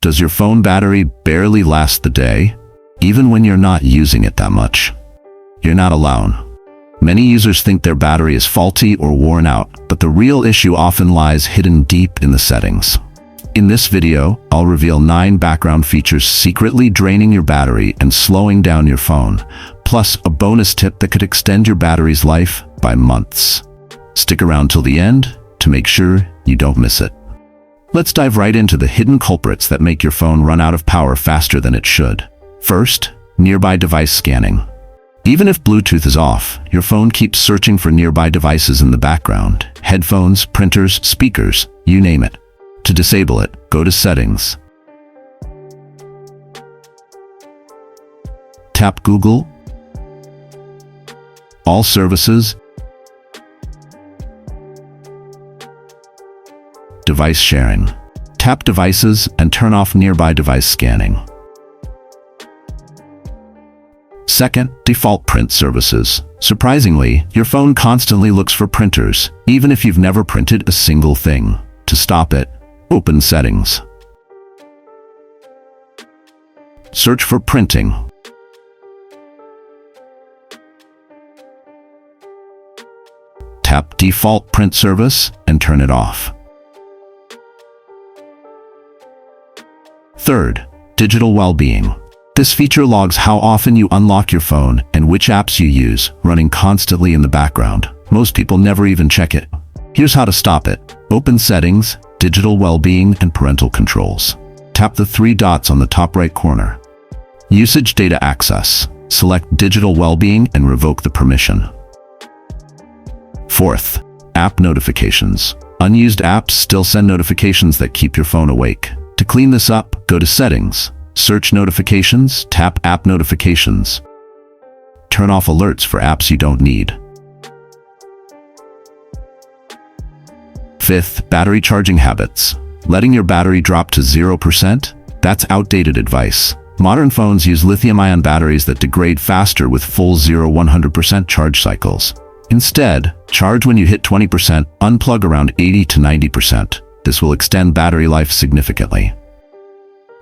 Does your phone battery barely last the day, even when you're not using it that much? You're not alone. Many users think their battery is faulty or worn out, but the real issue often lies hidden deep in the settings. In this video, I'll reveal 9 background features secretly draining your battery and slowing down your phone, plus a bonus tip that could extend your battery's life by months. Stick around till the end to make sure you don't miss it. Let's dive right into the hidden culprits that make your phone run out of power faster than it should. First, nearby device scanning. Even if Bluetooth is off, your phone keeps searching for nearby devices in the background. Headphones, printers, speakers, you name it. To disable it, go to Settings. Tap Google, All Services, Device Sharing. Tap Devices and turn off nearby device scanning. Second, default print services. Surprisingly, your phone constantly looks for printers, even if you've never printed a single thing. To stop it, open Settings. Search for printing. Tap Default Print Service and turn it off. Third, digital well-being. This feature logs how often you unlock your phone and which apps you use, running constantly in the background. Most people never even check it. Here's how to stop it. Open Settings, Digital Well-being and Parental Controls. Tap the 3 dots on the top right corner. Usage Data Access. Select Digital Well-being and revoke the permission. Fourth, app notifications. Unused apps still send notifications that keep your phone awake. To clean this up, go to Settings. Search Notifications, tap App Notifications. Turn off alerts for apps you don't need. Fifth, battery charging habits. Letting your battery drop to 0%? That's outdated advice. Modern phones use lithium-ion batteries that degrade faster with full 0-100% charge cycles. Instead, charge when you hit 20%, unplug around 80 to 90%. This will extend battery life significantly.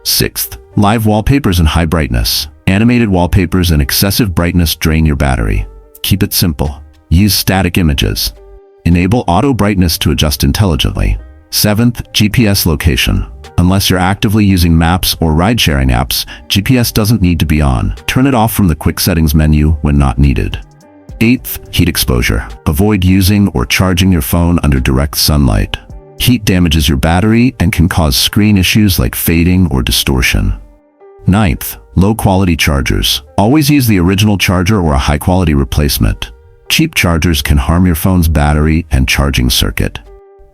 Sixth, live wallpapers and high brightness. Animated wallpapers and excessive brightness drain your battery. Keep it simple. Use static images. Enable auto brightness to adjust intelligently. Seventh, GPS location. Unless you're actively using maps or ride-sharing apps, GPS doesn't need to be on. Turn it off from the quick settings menu when not needed. Eighth, heat exposure. Avoid using or charging your phone under direct sunlight. Heat damages your battery and can cause screen issues like fading or distortion. Ninth, low-quality chargers. Always use the original charger or a high-quality replacement. Cheap chargers can harm your phone's battery and charging circuit.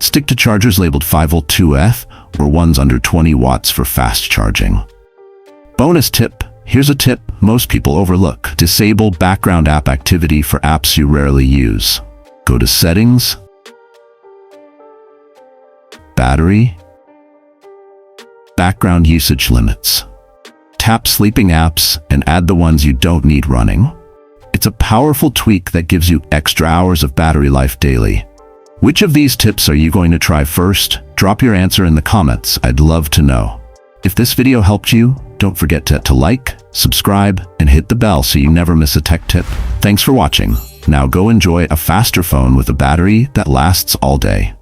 Stick to chargers labeled 5V 2F or ones under 20 watts for fast charging. Bonus tip. Here's a tip most people overlook. Disable background app activity for apps you rarely use. Go to Settings, Battery, Background Usage Limits. Tap Sleeping Apps and add the ones you don't need running. It's a powerful tweak that gives you extra hours of battery life daily. Which of these tips are you going to try first? Drop your answer in the comments. I'd love to know. If this video helped you, don't forget to like, subscribe, and hit the bell so you never miss a tech tip. Thanks for watching. Now go enjoy a faster phone with a battery that lasts all day.